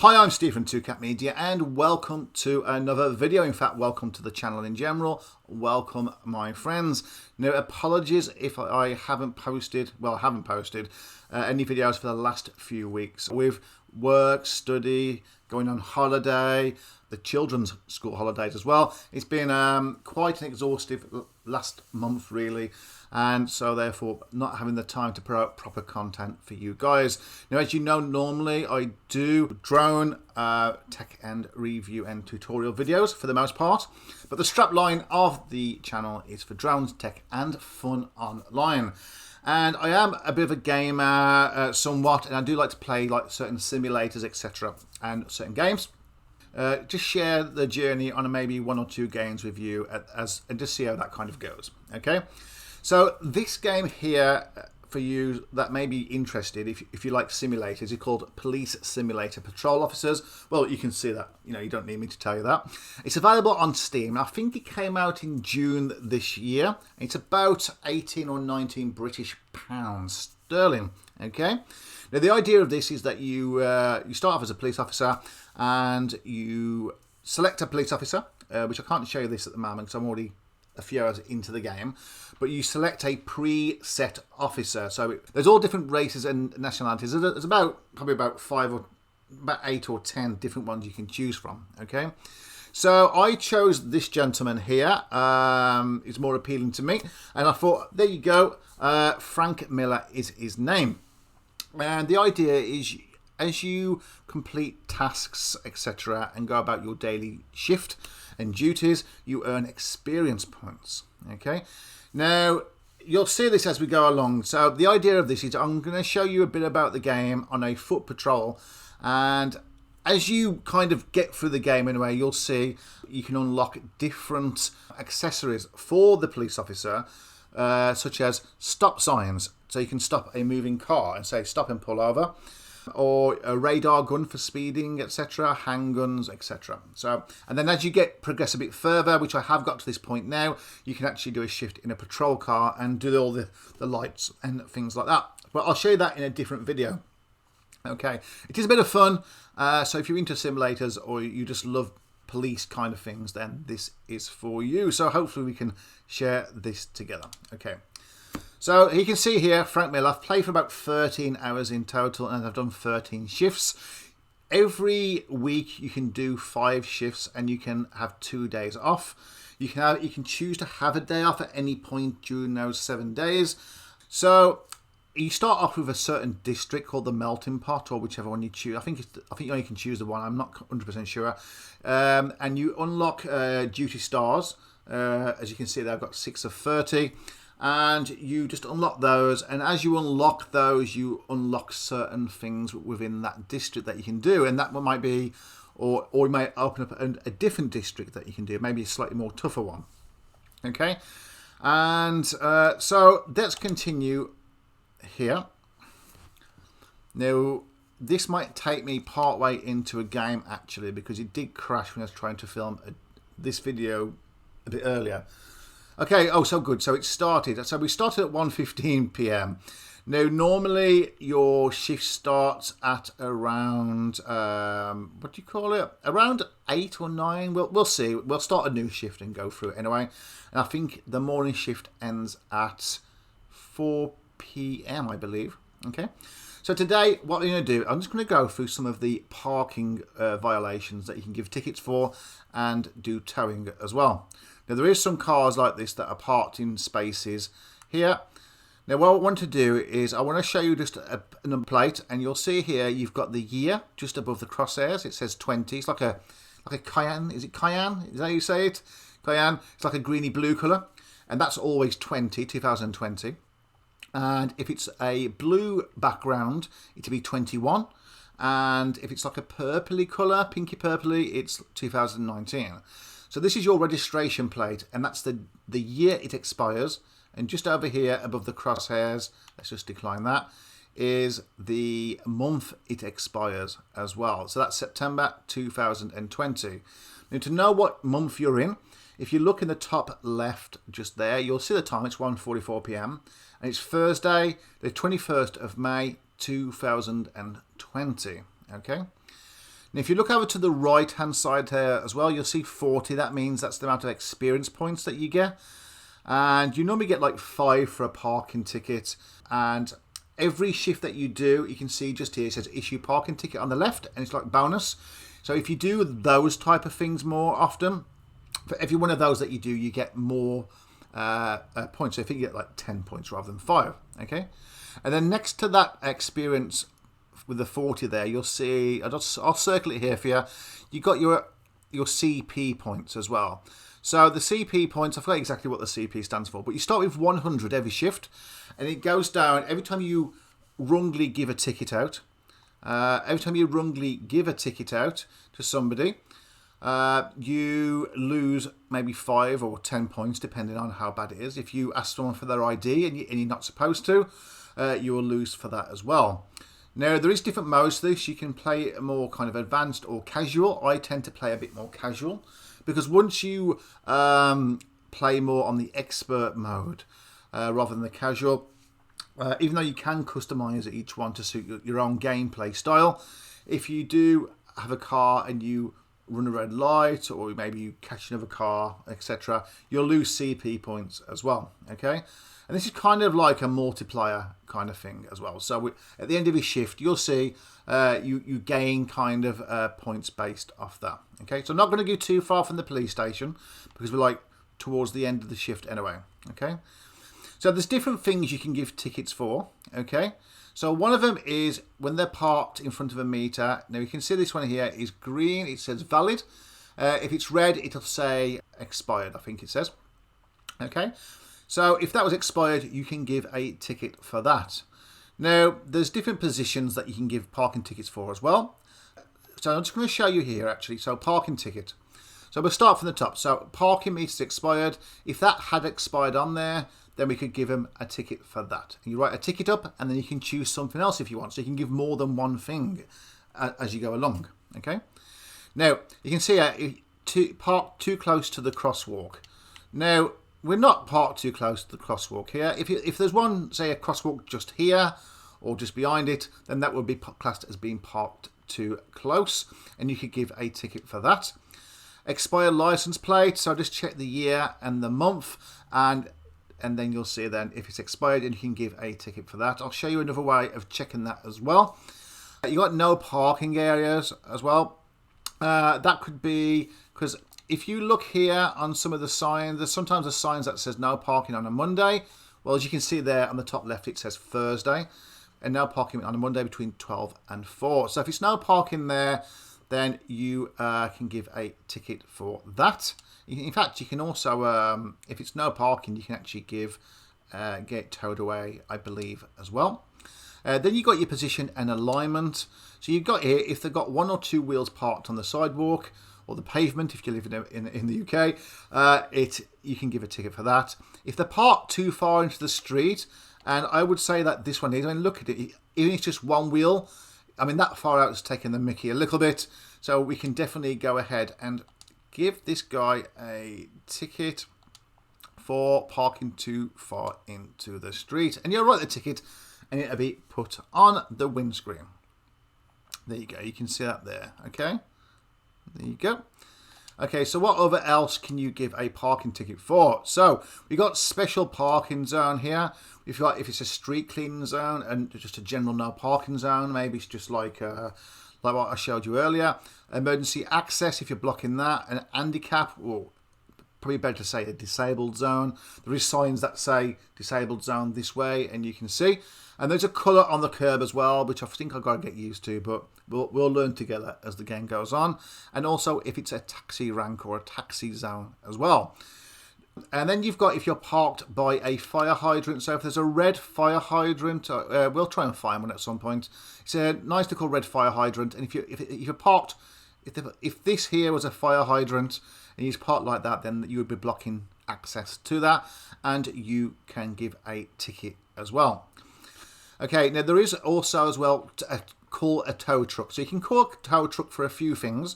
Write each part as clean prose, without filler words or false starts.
Hi, I'm Steve from 2Cat Media and welcome to another video. In fact, welcome to the channel in general. Welcome, my friends. Now, apologies if I haven't posted, any videos for the last few weeks. With work, study, going on holiday, the children's school holidays as well. It's been quite an exhaustive last month, really. And so therefore not having the time to put out proper content for you guys. Now, as you know, normally I do drone tech and review and tutorial videos for the most part, but the strapline of the channel is for drones, tech and fun online. And I am a bit of a gamer somewhat, and I do like to play like certain simulators, etc., and certain games. Just share the journey on maybe one or two games with you and just see how that kind of goes. Okay. So this game here, for you that may be interested, if you like simulators, is called Police Simulator Patrol Officers. Well, you can see that. You don't need me to tell you that. It's available on Steam. I think it came out in June this year. It's about 18 or 19 British pounds sterling. Okay. Now, the idea of this is that you start off as a police officer and you select a police officer, which I can't show you this at the moment because I'm already a few hours into the game, but you select a pre-set officer. So there's all different races and nationalities. There's probably about 8 or 10 different ones you can choose from. Okay, so I chose this gentleman here. It's more appealing to me, and I thought, there you go. Frank Miller is his name, and the idea is, as you complete tasks, etc., and go about your daily shift and duties, you earn experience points. Okay, now you'll see this as we go along. So the idea of this is I'm going to show you a bit about the game on a foot patrol, and as you kind of get through the game anyway, you'll see you can unlock different accessories for the police officer, such as stop signs, so you can stop a moving car and say stop and pull over, or a radar gun for speeding, etc., handguns, etc. So, and then as you progress a bit further, which I have got to this point now, you can actually do a shift in a patrol car and do all the lights and things like that. But I'll show you that in a different video. Okay, it is a bit of fun. So if you're into simulators or you just love police kind of things, then this is for you. So hopefully we can share this together. Okay. So you can see here, Frank Miller, I've played for about 13 hours in total and I've done 13 shifts. Every week you can do 5 shifts and you can have 2 days off. You can choose to have a day off at any point during those 7 days. So you start off with a certain district called the Melting Pot, or whichever one you choose. I think you only can choose the one. I'm not 100% sure. And you unlock duty stars. As you can see there, I've got 6 of 30. And you just unlock those, and as you unlock those, you unlock certain things within that district that you can do, and that one might be, or you might open up a different district that you can do, maybe a slightly more tougher one. Okay, and so let's continue here. Now, this might take me part way into a game actually, because it did crash when I was trying to film this video a bit earlier. Okay, oh, so good. So it started. So we started at 1:15 p.m. Now, normally your shift starts at around, what do you call it? Around 8 or 9. We'll see. We'll start a new shift and go through it anyway. And I think the morning shift ends at 4 p.m., I believe. Okay. So today, what we're going to do, I'm just going to go through some of the parking violations that you can give tickets for and do towing as well. Now, there is some cars like this that are parked in spaces here. Now, what I want to do is I want to show you just a number plate, and you'll see here you've got the year just above the crosshairs. It says 20. It's like a Cayenne. Is it Cayenne? Is that how you say it? Cayenne. It's like a greeny blue colour, and that's always 2020. And if it's a blue background, it'll be 21. And if it's like a purpley colour, pinky purpley, it's 2019. So this is your registration plate, and that's the year it expires. And just over here above the crosshairs, let's just decline that, is the month it expires as well. So that's September 2020. Now, to know what month you're in, if you look in the top left just there, you'll see the time. It's 1:44 p.m. and it's Thursday, the 21st of May 2020. Okay. And if you look over to the right hand side here as well, you'll see 40. That means that's the amount of experience points that you get. And you normally get like 5 for a parking ticket. And every shift that you do, you can see just here, it says issue parking ticket on the left, and it's like bonus. So if you do those type of things more often, for every one of those that you do, you get more points. So I think you get like 10 points rather than 5. Okay. And then next to that experience with the 40 there, you'll see, I'll circle it here for you. You got your CP points as well. So the CP points, I forget exactly what the CP stands for, but you start with 100 every shift, and it goes down every time you wrongly give a ticket out. Every time you wrongly give a ticket out to somebody, you lose maybe 5 or 10 points, depending on how bad it is. If you ask someone for their ID and you're not supposed to, you will lose for that as well. Now, there is different modes to this. You can play more kind of advanced or casual. I tend to play a bit more casual, because once you play more on the expert mode rather than the casual, even though you can customize each one to suit your own gameplay style, if you do have a car and you run a red light, or maybe you catch another car, etc., you'll lose CP points as well. Okay, and this is kind of like a multiplier kind of thing as well. So at the end of your shift, you'll see you gain kind of points based off that. Okay, so I'm not going to go too far from the police station, because we're like towards the end of the shift anyway. Okay, so there's different things you can give tickets for. Okay, so one of them is when they're parked in front of a meter. Now you can see this one here is green. It says valid. If it's red, it'll say expired, I think it says. Okay, so if that was expired, you can give a ticket for that. Now, there's different positions that you can give parking tickets for as well. So I'm just going to show you here, actually. So parking ticket. So we'll start from the top. So parking meters expired. If that had expired on there, then we could give them a ticket for that. You write a ticket up, and then you can choose something else if you want. So you can give more than one thing as you go along. Okay. Now, you can see parked too close to the crosswalk. Now, we're not parked too close to the crosswalk here. If there's one, say a crosswalk just here or just behind it, then that would be classed as being parked too close, and you could give a ticket for that. Expired license plate, so just check the year and the month, and then you'll see then if it's expired, and you can give a ticket for that. I'll show you another way of checking that as well. You got no parking areas as well. That could be because if you look here on some of the signs, there's sometimes the signs that says no parking on a Monday. Well, as you can see there on the top left, it says Thursday, and no parking on a Monday between 12 and 4. So if it's no parking there, then you can give a ticket for that. In fact, you can also, if it's no parking, you can actually get towed away, I believe, as well. Then you've got your position and alignment. So you've got here, if they've got 1 or 2 wheels parked on the sidewalk or the pavement, if you live in the UK, you can give a ticket for that. If they're parked too far into the street, and I would say that this one is, I mean, look at it, even if it's just 1 wheel, I mean, that far out is taking the mickey a little bit. So we can definitely go ahead and give this guy a ticket for parking too far into the street. And you'll write the ticket, and it'll be put on the windscreen. There you go. You can see that there. Okay. There you go. Okay, so what other else can you give a parking ticket for? So we got special parking zone here. If it's a street cleaning zone and just a general no parking zone, maybe it's just like what I showed you earlier. Emergency access, if you're blocking that. An handicap, or probably better to say a disabled zone. There is signs that say disabled zone this way, and you can see. And there's a colour on the curb as well, which I think I've got to get used to, but we'll learn together as the game goes on. And also if it's a taxi rank or a taxi zone as well. And then you've got if you're parked by a fire hydrant. So if there's a red fire hydrant, we'll try and find one at some point. It's a nice little red fire hydrant. And if you're parked, if this here was a fire hydrant and you're parked like that, then you would be blocking access to that, and you can give a ticket as well. Okay, now there is also as well call a tow truck. So you can call a tow truck for a few things.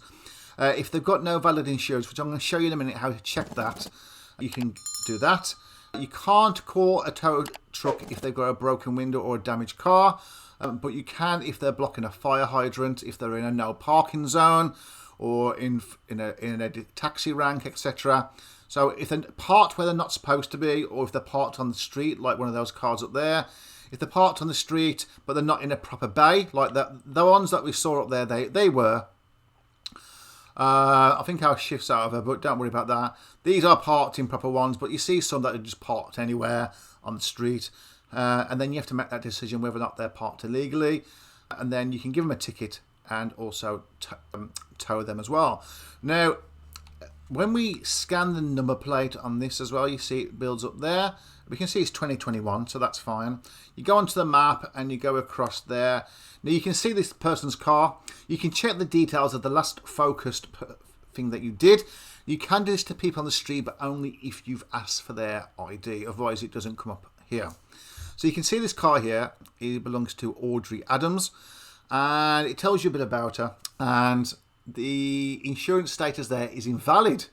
If they've got no valid insurance, which I'm going to show you in a minute how to check that, you can do that. You can't call a tow truck if they've got a broken window or a damaged car. But you can if they're blocking a fire hydrant, if they're in a no parking zone, or in a taxi rank, etc. So if they're parked where they're not supposed to be, or if they're parked on the street, like one of those cars up there, if they're parked on the street but they're not in a proper bay, like the ones that we saw up there, they were. I think our shift's over, but don't worry about that. These are parked in proper ones, but you see some that are just parked anywhere on the street. And then you have to make that decision whether or not they're parked illegally. And then you can give them a ticket and also tow them as well. Now, when we scan the number plate on this as well, you see it builds up there. We can see it's 2021, so that's fine. You go onto the map and you go across there. Now you can see this person's car. You can check the details of the last focused thing that you did. You can do this to people on the street, but only if you've asked for their ID. Otherwise, it doesn't come up here. So you can see this car here. It belongs to Audrey Adams. And it tells you a bit about her. And the insurance status there is invalid,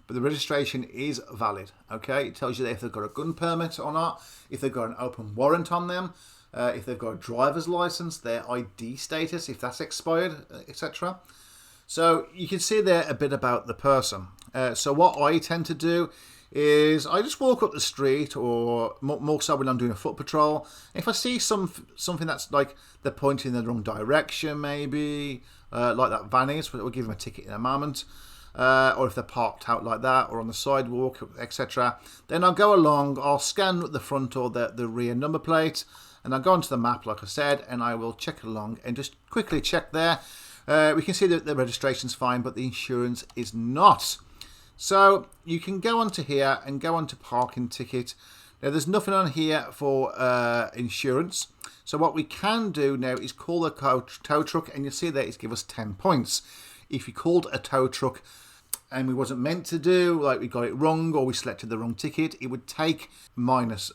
but the registration is valid. Okay, it tells you if they've got a gun permit or not, if they've got an open warrant on them, if they've got a driver's license, their ID status, if that's expired, etc. So you can see there a bit about the person. So what I tend to do is I just walk up the street, or more so when I'm doing a foot patrol. If I see something that's like they're pointing in the wrong direction, maybe like that van is, we'll give them a ticket in a moment. Or if they're parked out like that, or on the sidewalk, etc. Then I'll go along, I'll scan the front or the rear number plate, and I'll go onto the map, like I said, and I will check along and just quickly check there. We can see that the registration's fine, but the insurance is not. So you can go onto here and go onto parking ticket. Now there's nothing on here for insurance. So what we can do now is call the tow truck, and you'll see that it's give us 10 points. If you called a tow truck and we wasn't meant to do, like we got it wrong or we selected the wrong ticket, it would take minus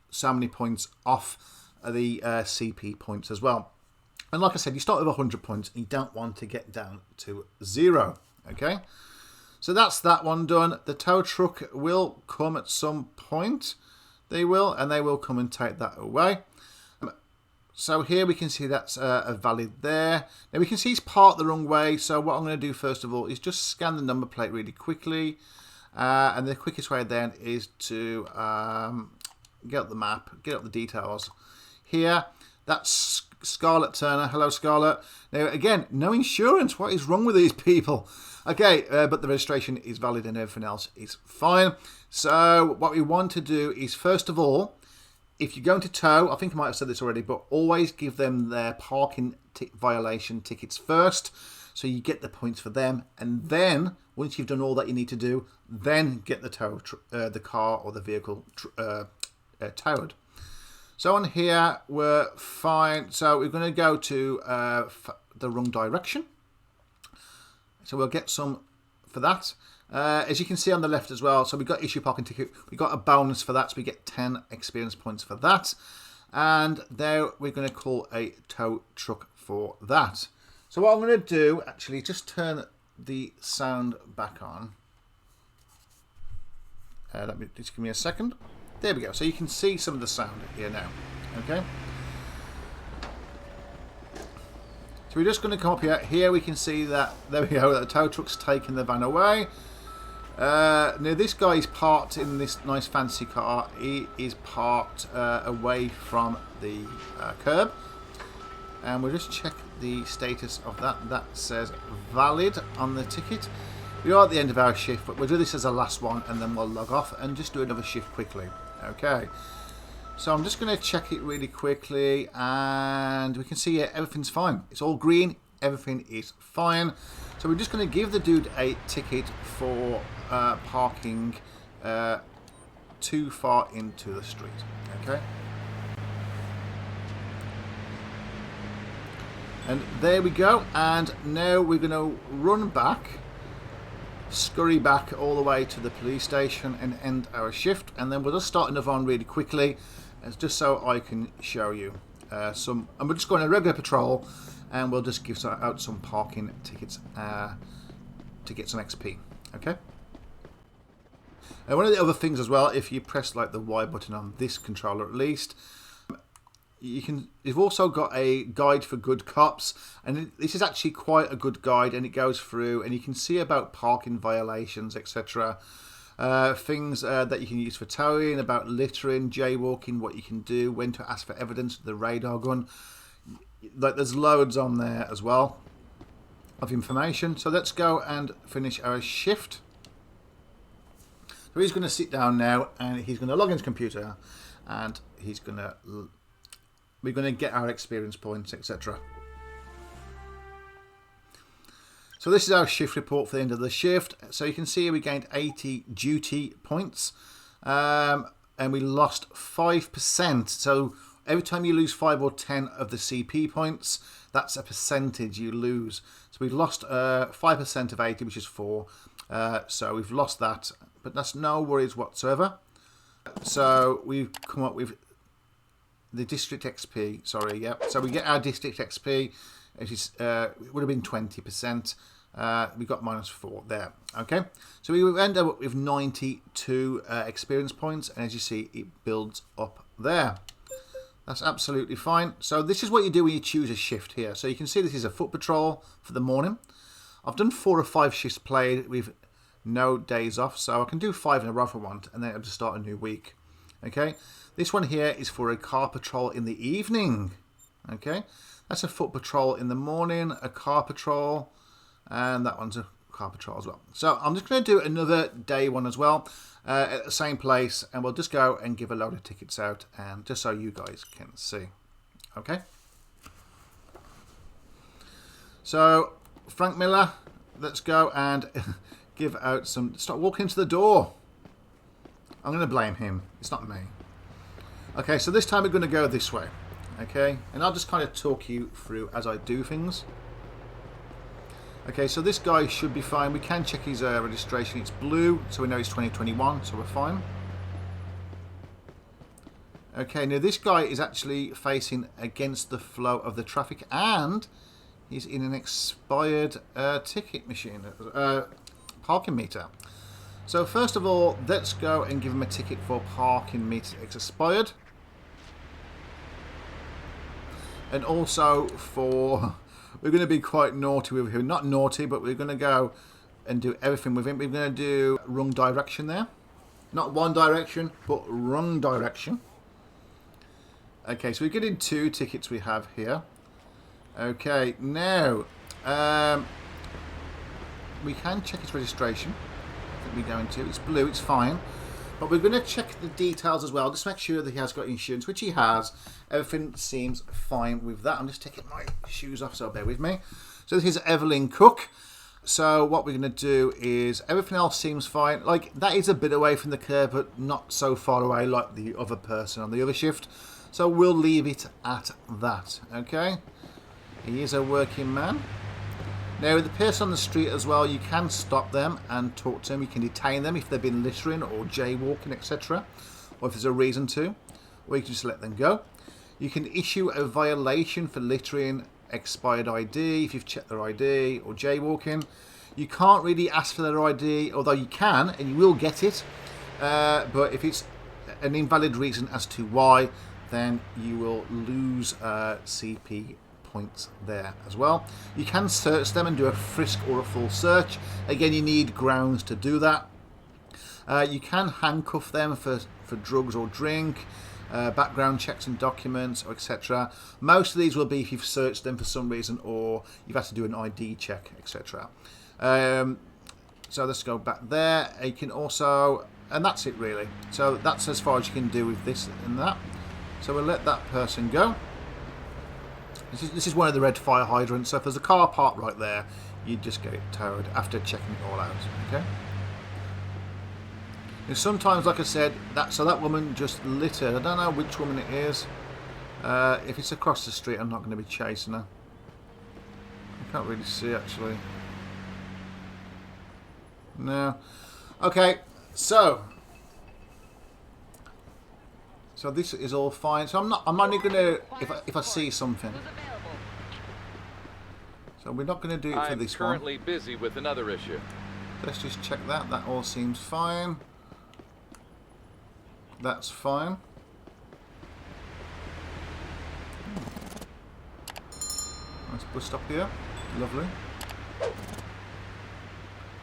so many points off the CP points as well. And like I said, you start with 100 points and you don't want to get down to 0. Okay, so that's that one done. The tow truck will come at some point. They will, and they will come and take that away. So here we can see that's a valid there. Now we can see it's parked the wrong way. So what I'm going to do first of all is just scan the number plate really quickly. And the quickest way then is to get up the map, get up the details. Here, that's Scarlett Turner. Hello, Scarlett. Now again, no insurance. What is wrong with these people? Okay, but the registration is valid and everything else is fine. So what we want to do is first of all, if you're going to tow, I think I might have said this already, but always give them their parking violation tickets first, so you get the points for them. And then, once you've done all that you need to do, then get the the car or the vehicle towed. So on here, we're fine. So we're going to go to the wrong direction. So we'll get some for that. As you can see on the left as well, so we've got issue parking ticket. We got a bonus for that, so we get 10 experience points for that. And there we're going to call a tow truck for that. So what I'm going to do, actually, just turn the sound back on. Let me just give me a second. There we go. So you can see some of the sound here now. Okay. So we're just going to come up here. Here we can see that, there we go, the tow truck's taking the van away. Now this guy is parked in this nice fancy car. He is parked away from the curb, and we'll just check the status of that. That says valid on the ticket. We are at the end of our shift, but we'll do this as a last one and then we'll log off and just do another shift quickly. Okay, so I'm just going to check it really quickly, and we can see everything's fine. It's all green, everything is fine. So we're just going to give the dude a ticket for parking too far into the street. Okay. And there we go. And now we're going to run back, scurry back all the way to the police station and end our shift. And then we'll just start another one really quickly, just so I can show you some. And we're just going a regular patrol, and we'll just give out some parking tickets to get some XP. Okay. And one of the other things as well, if you press like the Y button on this controller at least, You've also got a guide for good cops, and this is actually quite a good guide, and it goes through and you can see about parking violations, etc. Things that you can use for towing, about littering, jaywalking, what you can do, when to ask for evidence, the radar gun. Like, there's loads on there as well of information. So let's go and finish our shift. So he's going to sit down now and he's going to log into his computer, and we're going to get our experience points, etc. So this is our shift report for the end of the shift. So you can see we gained 80 duty points, and we lost 5%. So every time you lose 5 or 10 of the CP points, that's a percentage you lose. So we've lost 5% of 80, which is 4. So we've lost that, but that's no worries whatsoever. So we've come up with the district XP. Sorry, yeah. So we get our district XP. It is it would have been 20%. We got -4 there. Okay, so we end up with 92 experience points, and as you see, it builds up there. That's absolutely fine. So this is what you do when you choose a shift here. So you can see this is a foot patrol for the morning. I've done 4 or 5 shifts played with no days off, so I can do 5 in a row if I want, and then I'll just start a new week. Okay, this one here is for a car patrol in the evening. Okay, that's a foot patrol in the morning, a car patrol, and that one's a car patrol as well. So I'm just going to do another day one as well at the same place, and we'll just go and give a load of tickets out, and just so you guys can see. Okay, so Frank Miller, let's go and give out some. Start walking to the door. I'm going to blame him. It's not me. Okay, so this time we're going to go this way. Okay, and I'll just kind of talk you through as I do things. Okay, so this guy should be fine. We can check his registration. It's blue, so we know it's 2021, so we're fine. Okay, now this guy is actually facing against the flow of the traffic, and he's in an expired ticket machine, parking meter. So first of all, let's go and give him a ticket for parking meter expired. And also for, we're going to be quite naughty with him. Not naughty, but we're going to go and do everything with him. We're going to do wrong direction there. Not one direction, but wrong direction. Okay, so we're getting 2 tickets we have here. Okay, now, we can check his registration. I think we're going to. It's blue, it's fine. But we're going to check the details as well. Just make sure that he has got insurance, which he has. Everything seems fine with that. I'm just taking my shoes off, so bear with me. So this is Evelyn Cook. So what we're going to do is, everything else seems fine. Like, that is a bit away from the curb, but not so far away like the other person on the other shift. So we'll leave it at that, okay? He is a working man. Now, the person on the street as well, you can stop them and talk to them. You can detain them if they've been littering or jaywalking, etc. Or if there's a reason to. Or you can just let them go. You can issue a violation for littering, expired ID, if you've checked their ID, or jaywalking. You can't really ask for their ID, although you can, and you will get it. But if it's an invalid reason as to why, then you will lose CP points there as well. You can search them and do a frisk or a full search. Again, you need grounds to do that. You can handcuff them for drugs or drink, background checks and documents, etc. Most of these will be if you've searched them for some reason or you've had to do an ID check, etc. So let's go back there. You can also, and that's it really. So that's as far as you can do with this and that. So we'll let that person go. This is one of the red fire hydrants, so if there's a car parked right there, you just get it towed after checking it all out, okay? And sometimes, like I said, that woman just littered. I don't know which woman it is. If it's across the street, I'm not going to be chasing her. I can't really see, actually. No. Okay, so this is all fine. So I'm only gonna if I see something. So we're not gonna do it for this one. I'm currently busy with another issue. Let's just check that. That all seems fine. That's fine. Nice bus stop here. Lovely.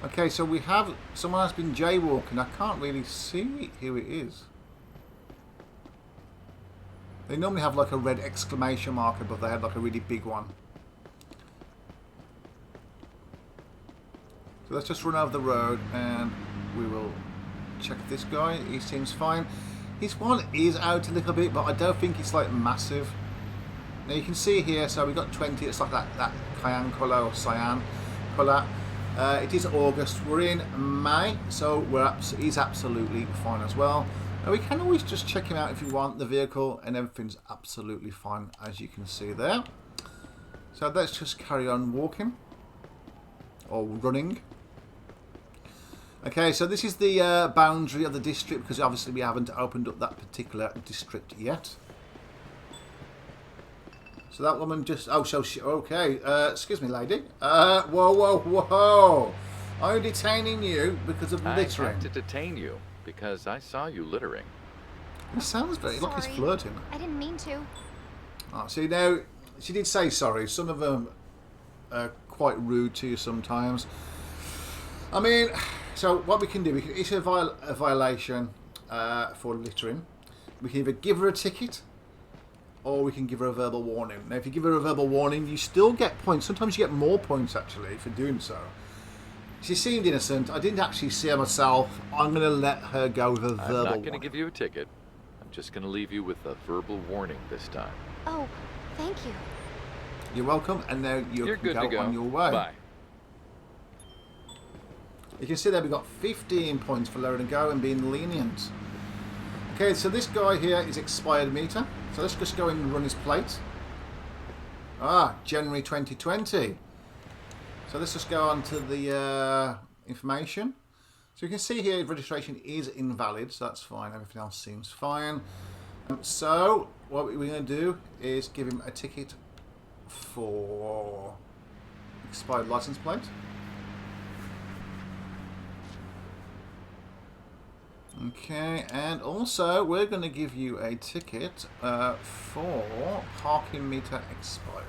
Okay, so we have someone has been jaywalking. I can't really see who it is. They normally have like a red exclamation mark above their head, like a really big one. So let's just run over the road and we will check this guy. He seems fine. His one is out a little bit, but I don't think it's like massive. Now you can see here, so we've got 20. It's like that cyan colour or cyan colour. It is August. We're in May, so he's absolutely fine as well. Now we can always just check him out if you want the vehicle, and everything's absolutely fine, as you can see there. So let's just carry on walking or running. Okay, so this is the boundary of the district, because obviously we haven't opened up that particular district yet. So that woman just... Oh, so she... Okay, excuse me, lady. Whoa. I'm detaining you because of littering. I have to detain you because I saw you littering. He sounds very... Look, he's flirting. I didn't mean to. Oh, see, now, she did say sorry. Some of them are quite rude to you sometimes. I mean... So what we can do, we can issue a violation for littering. We can either give her a ticket or we can give her a verbal warning. Now if you give her a verbal warning, you still get points. Sometimes you get more points actually for doing so. She seemed innocent. I didn't actually see her myself. I'm going to let her go with a verbal warning. I'm not going to give you a ticket. I'm just going to leave you with a verbal warning this time. Oh, thank you. You're welcome, and now you can go on your way. Bye. You can see there we've got 15 points for letting go and being lenient. Okay, so this guy here is expired meter. So let's just go and run his plate. January 2020. So let's just go on to the information. So you can see here registration is invalid, so that's fine. Everything else seems fine. So what we're going to do is give him a ticket for expired license plate. Okay, and also we're going to give you a ticket for parking meter expired.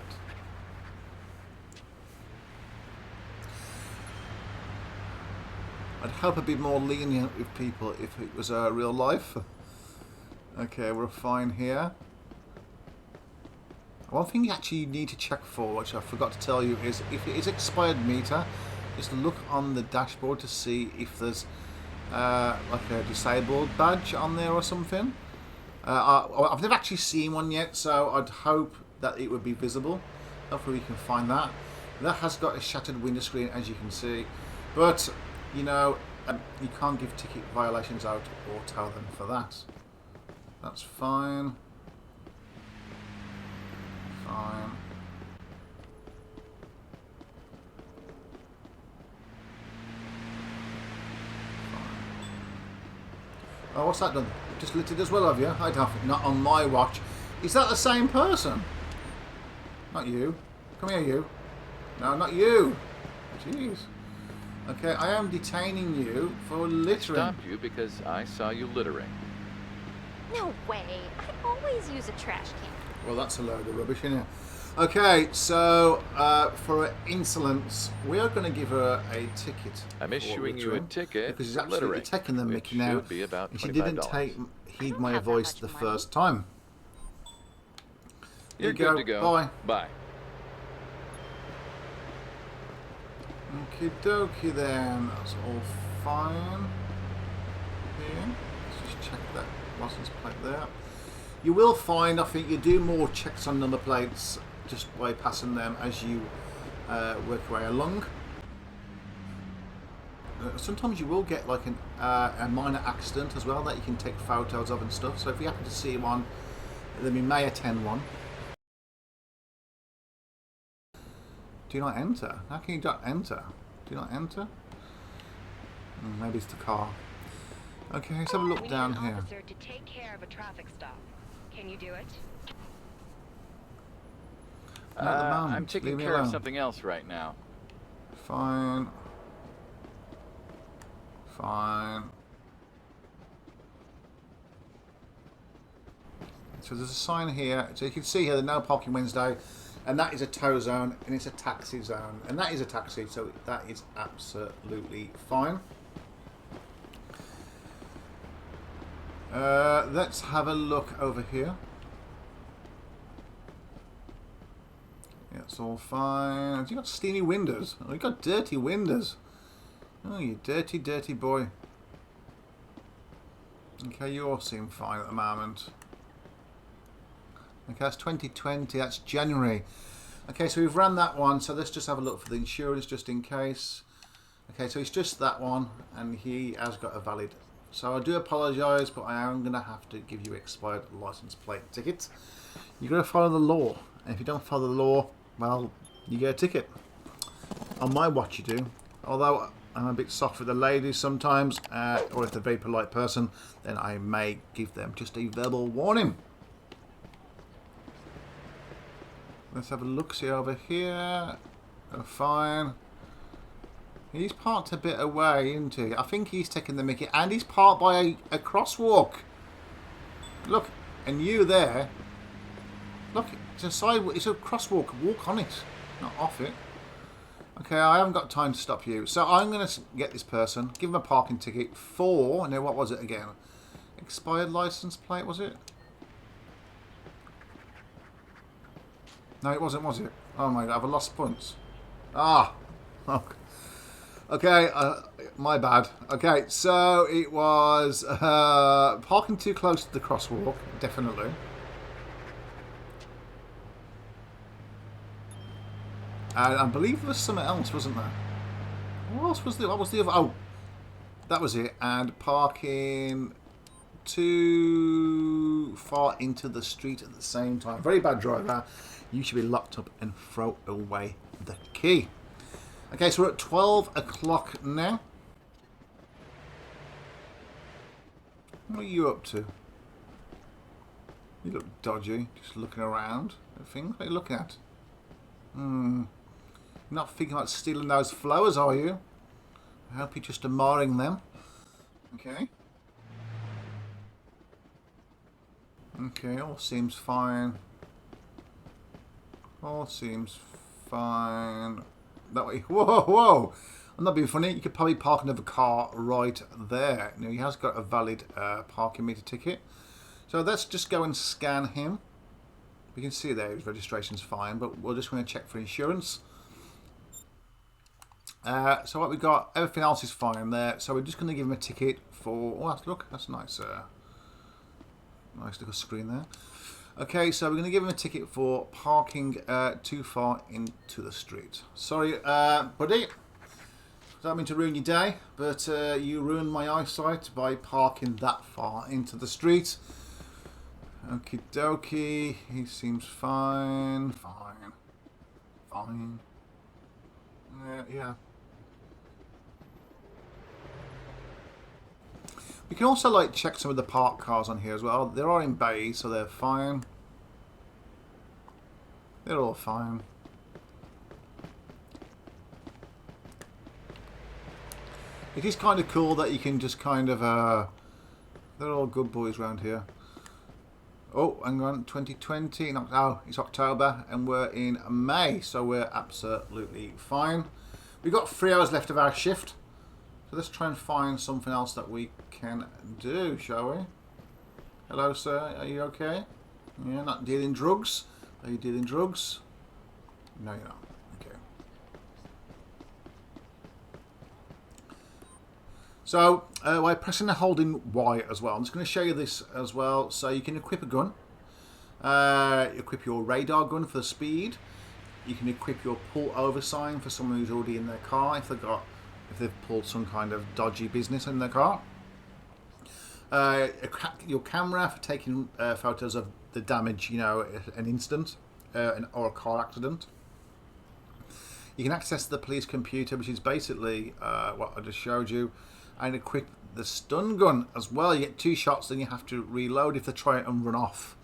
I'd hope I'd be more lenient with people if it was real life. Okay, we're fine here. One thing you actually need to check for, which I forgot to tell you, is if it is expired meter, just look on the dashboard to see if there's like a disabled badge on there or something. I've never actually seen one yet, so I'd hope that it would be visible. Hopefully we can find that. That has got a shattered window screen, as you can see, but you know, you can't give ticket violations out or tow them for that. That's fine. Fine. Oh, what's that done? Just littered as well, have you? I don't think, not on my watch. Is that the same person? Not you. Come here, you. No, not you. Jeez. Okay, I am detaining you for littering. I stopped you because I saw you littering. No way. I always use a trash can. Well, that's a load of rubbish, isn't it? Okay, so for insolence, we are going to give her a ticket. I'm issuing you a ticket because she's for absolutely littering, taking the which mickey now. should be about And she didn't heed my voice the money. first time. You're good to go. Bye. Bye. Okie dokie then, that's all fine. Here, let's just check that license plate there. You will find, I think, you do more checks on number plates just by passing them as you work your way along. Sometimes you will get like a minor accident as well that you can take photos of and stuff. So if you happen to see one, then we may attend one. Do not enter. How can you not enter? Do not enter? Maybe it's the car. Okay, let's have a look down here. Officer to take care of a traffic stop. Can you do it? Not at the moment. I'm taking Leave me care of alone. something else right now. Fine. Fine. So there's a sign here. So you can see here the no parking Wednesday. And that is a tow zone, and it's a taxi zone, and that is a taxi, so that is absolutely fine. Let's have a look over here. Yeah, it's all fine. Have you got steamy windows? Oh, you got dirty windows. Oh, you dirty, dirty boy. Okay, you all seem fine at the moment. Okay, that's 2020. That's January. Okay, so we've ran that one. So let's just have a look for the insurance just in case. Okay, so it's just that one, and he has got a valid. So I do apologise, but I am going to have to give you expired license plate ticket. You've got to follow the law. And if you don't follow the law, well, you get a ticket. On my watch you do. Although I'm a bit soft with the ladies sometimes, or if they're a very polite person, then I may give them just a verbal warning. Let's have a look-see over here. Oh, fine. He's parked a bit away, isn't he? I think he's taking the mickey. And he's parked by a crosswalk. Look, and you there. Look, it's a sidewalk. It's a crosswalk. Walk on it, not off it. Okay, I haven't got time to stop you. So I'm going to get this person, give him a parking ticket for... No, what was it again? Expired license plate, was it? No, it wasn't, was it? Oh my God, I've lost points. Ah, okay, my bad. Okay, so it was parking too close to the crosswalk, definitely. And I believe there was something else, wasn't there? What else was there? What was the other? Oh, that was it. And parking too far into the street at the same time. Very bad driver. You should be locked up and throw away the key. Okay, so we're at 12 o'clock now. What are you up to? You look dodgy, just looking around at things. What are you looking at? You're not thinking about stealing those flowers, are you? I hope you're just admiring them. Okay. Okay, all seems fine. All seems fine. That way. Whoa, whoa! I'm not being funny. You could probably park another car right there. Now, he has got a valid parking meter ticket. So let's just go and scan him. We can see there his registration's fine, but we're just going to check for insurance. So what we got, everything else is fine there. So we're just going to give him a ticket for... Oh, look, that's nice. Nice little screen there. Okay, so we're going to give him a ticket for parking too far into the street. Sorry, buddy. Don't mean to ruin your day, but you ruined my eyesight by parking that far into the street. Okie dokie. He seems fine. Fine. Fine. Yeah. We can also like check some of the parked cars on here as well. They are in bays, so they're fine. They're all fine. It is kind of cool that you can just kind of... they're all good boys around here. Oh, hang on, 2020. Oh, it's October and we're in May, so we're absolutely fine. We've got 3 hours left of our shift. So let's try and find something else that we can do, shall we? Hello, sir. Are you okay? Yeah, not dealing drugs? Are you dealing drugs? No, you're not. Okay. So, by pressing and holding Y as well, I'm just going to show you this as well. So you can equip a gun. Equip your radar gun for the speed. You can equip your pull over sign for someone who's already in their car if they've pulled some kind of dodgy business in their car. Your camera for taking photos of the damage, you know, an instant or a car accident. You can access the police computer, which is basically what I just showed you, and equip the stun gun as well. You get 2 shots, then you have to reload if they try and run off.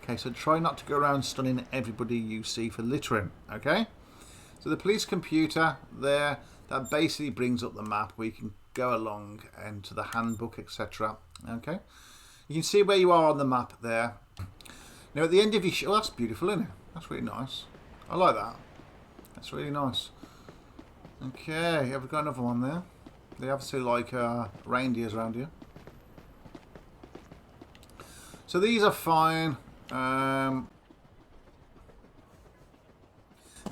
Okay, so try not to go around stunning everybody you see for littering. Okay, so the police computer there, that basically brings up the map where you can go along and to the handbook, etc. Okay, you can see where you are on the map there. Now at the end of your oh, that's beautiful, isn't it? That's really nice. I like that. That's really nice. Okay, have we got another one there? They obviously like reindeers around here. So these are fine. The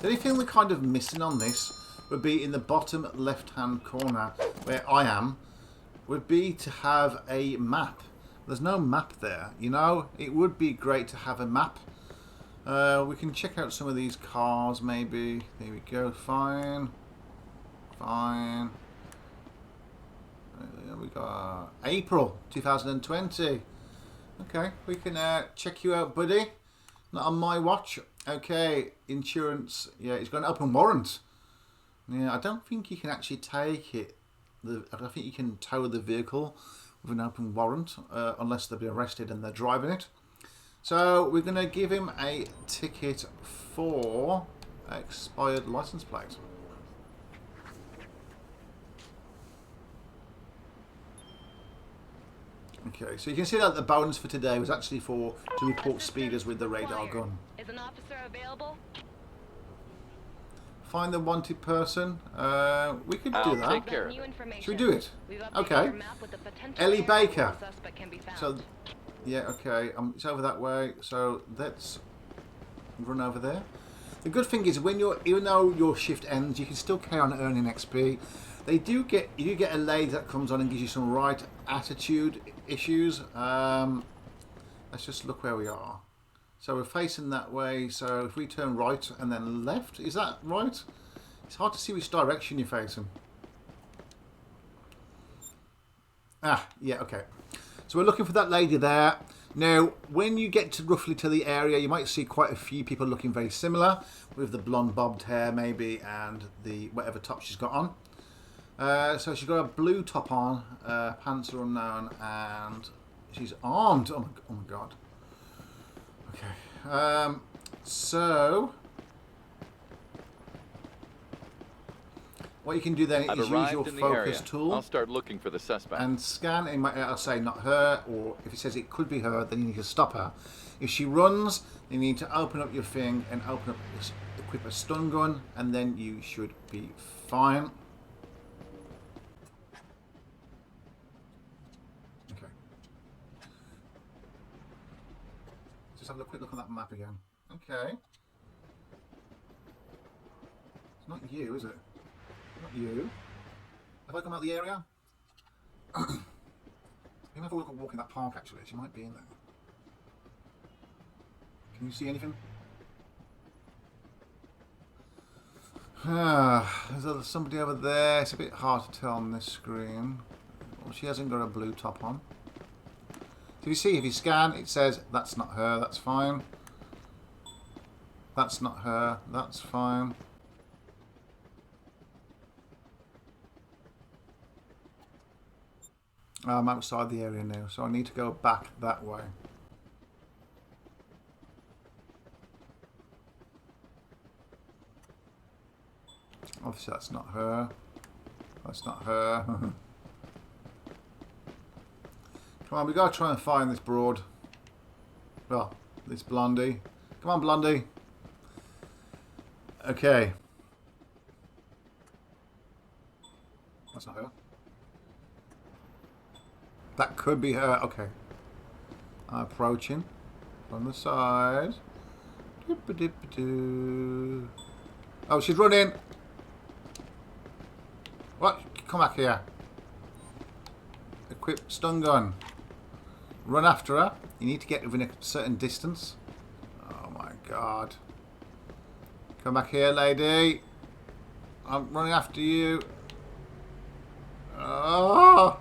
only thing we're kind of missing on this would be in the bottom left-hand corner where I am, would be to have a map. There's no map there, you know. It would be great to have a map. We can check out some of these cars maybe. There we go. Fine. Fine. We got April 2020. Okay, we can check you out, buddy. Not on my watch. Okay, insurance. Yeah, it's got an open warrant. Yeah, I don't think you can actually take it. I don't think you can tow the vehicle with an open warrant unless they've been arrested and they're driving it. So we're going to give him a ticket for expired license plate. Okay, so you can see that the bonus for today was actually to report speeders with the radar gun. Is an officer available? Find the wanted person. We could do I'll that. take care of New it. information. Should we do it? We've updated Okay. your map with the potential Ellie area Baker. where the suspect can be found. So, yeah, okay. It's over that way. So let's run over there. The good thing is when even though your shift ends, you can still carry on earning XP. You do get a lady that comes on and gives you some right attitude issues. Let's just look where we are. So we're facing that way. So if we turn right and then left, is that right? It's hard to see which direction you're facing. Ah, yeah, okay. So we're looking for that lady there. Now, when you get to roughly to the area, you might see quite a few people looking very similar, with the blonde bobbed hair maybe, and the whatever top she's got on. So she's got a blue top on, pants are unknown, and she's armed. Oh my god. Okay. So what you can do then I've is use arrived your in the area. focus tool. I'll start looking for the suspect. And scan. I'll say not her, or if it says it could be her, then you need to stop her. If she runs, you need to open up your thing and equip a stun gun, and then you should be fine. Okay. Just have a quick look on that map again. Okay. It's not you, is it? Not you. Have I come out of the area? You might have a look at walk in that park actually. She might be in there. Can you see anything? There's somebody over there. It's a bit hard to tell on this screen. Well, she hasn't got a blue top on. So you see, if you scan, it says that's not her. That's fine. That's not her. That's fine. I'm outside the area now, so I need to go back that way. Obviously that's not her. That's not her. Come on, we gotta try and find this broad. Well, this blondie. Come on, blondie. Okay. That's not her. That could be her. Okay. Approaching from the side. Oh, she's running. What? Come back here. Equip stun gun. Run after her. You need to get within a certain distance. Oh my god. Come back here, lady. I'm running after you. Oh!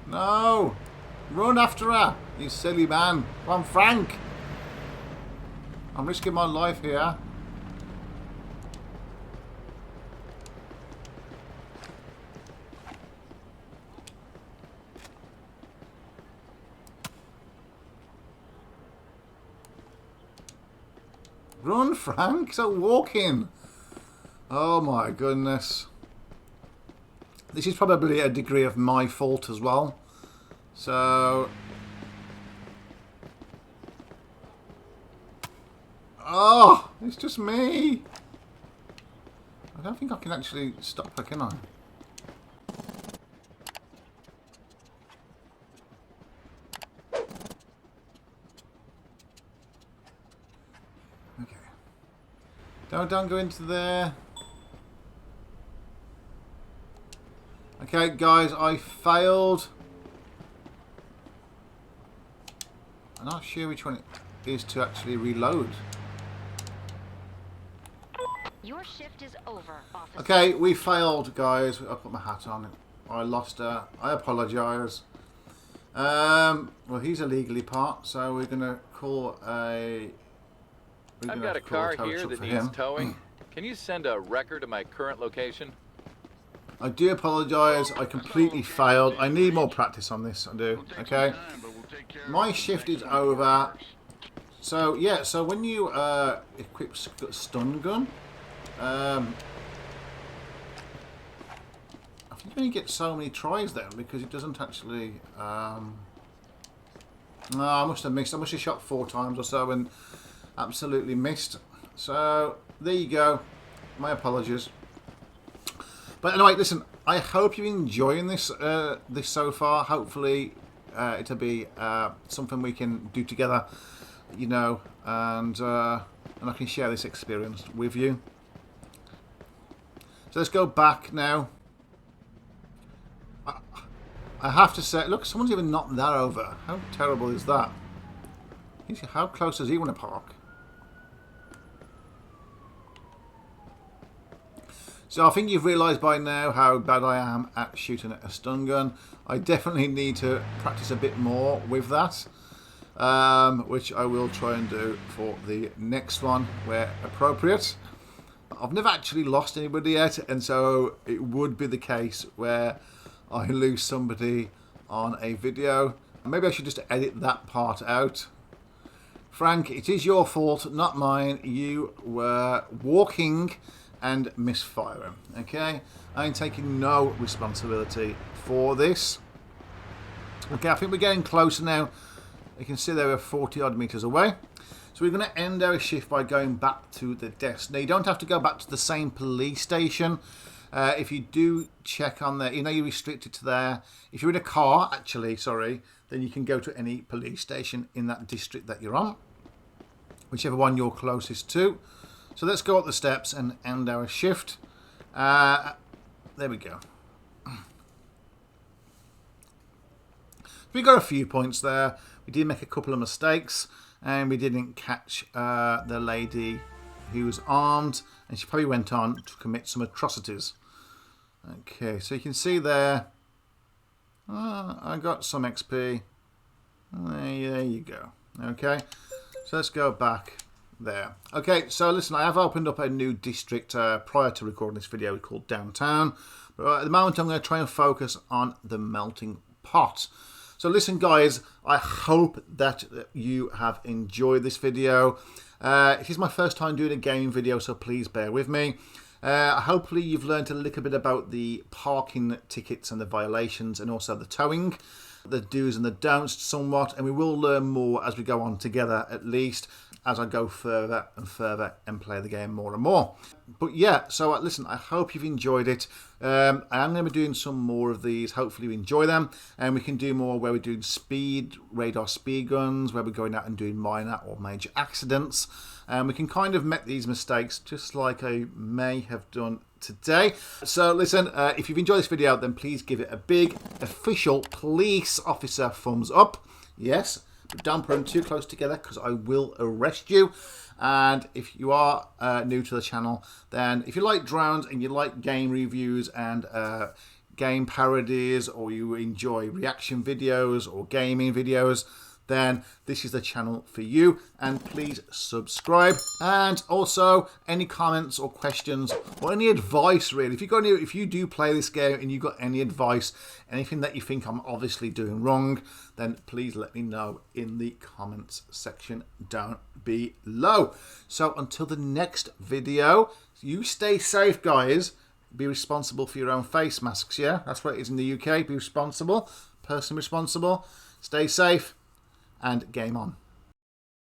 No! Run after her, you silly man. Come on, Frank. I'm risking my life here. Run, Frank. Stop walking. Oh my goodness. This is probably a degree of my fault as well. So... Oh, it's just me. I don't think I can actually stop her, can I? Okay. Don't go into there. Okay, guys, I failed. I'm not sure which one it is to actually reload. Your shift is over, officer. Okay, we failed, guys. I put my hat on. I lost her. I apologise. Well, he's illegally parked, so we're going to call a... I've got a car here that needs towing. Can you send a record to my current location? I do apologise. I completely failed. I need more practice on this. I do. Okay. My shift is over. So, yeah. So, when you equip stun gun... I think you only get so many tries then because it doesn't actually. No, I must have missed. I must have shot 4 times or so and absolutely missed. So there you go. My apologies. But anyway, listen. I hope you're enjoying this this so far. Hopefully, it'll be something we can do together. You know, and I can share this experience with you. So let's go back now. I have to say, look, someone's even knocked that over. How terrible is that? How close does he want to park? So I think you've realised by now how bad I am at shooting a stun gun. I definitely need to practice a bit more with that. Which I will try and do for the next one where appropriate. I've never actually lost anybody yet, and so it would be the case where I lose somebody on a video. Maybe I should just edit that part out. Frank, it is your fault, not mine. You were walking and misfiring, okay? I'm taking no responsibility for this. Okay, I think we're getting closer now. You can see they were 40 odd meters away. So we're going to end our shift by going back to the desk. Now, you don't have to go back to the same police station. If you do check on there, you know you're restricted to there. If you're in a car, actually, sorry, then you can go to any police station in that district that you're on. Whichever one you're closest to. So let's go up the steps and end our shift. There we go. We got a few points there. We did make a couple of mistakes. And we didn't catch the lady who was armed. And she probably went on to commit some atrocities. Okay, so you can see there. I got some XP. There you go. Okay, so let's go back there. Okay, so listen, I have opened up a new district prior to recording this video called Downtown. But at the moment, I'm going to try and focus on the melting pot. So listen, guys, I hope that you have enjoyed this video. It is my first time doing a gaming video, so please bear with me. Hopefully you've learned a little bit about the parking tickets and the violations and also the towing, the do's and the don'ts somewhat, and we will learn more as we go on together, at least as I go further and further and play the game more and more. But yeah, so listen, I hope you've enjoyed it. I am going to be doing some more of these. Hopefully you enjoy them, and we can do more where we're doing radar speed guns, where we're going out and doing minor or major accidents. And we can kind of make these mistakes just like I may have done today. So listen, if you've enjoyed this video, then please give it a big official police officer thumbs up. Yes, but don't put them too close together because I will arrest you. And if you are new to the channel, then if you like drones and you like game reviews and game parodies, or you enjoy reaction videos or gaming videos, then this is the channel for you. And please subscribe. And also any comments or questions or any advice, really, if you do play this game and you've got any advice, anything that you think I'm obviously doing wrong, then please let me know in the comments section down below. So until the next video, you stay safe, guys. Be responsible for your own face masks, yeah? That's what it is in the UK. Be responsible, person responsible. Stay safe. And game on.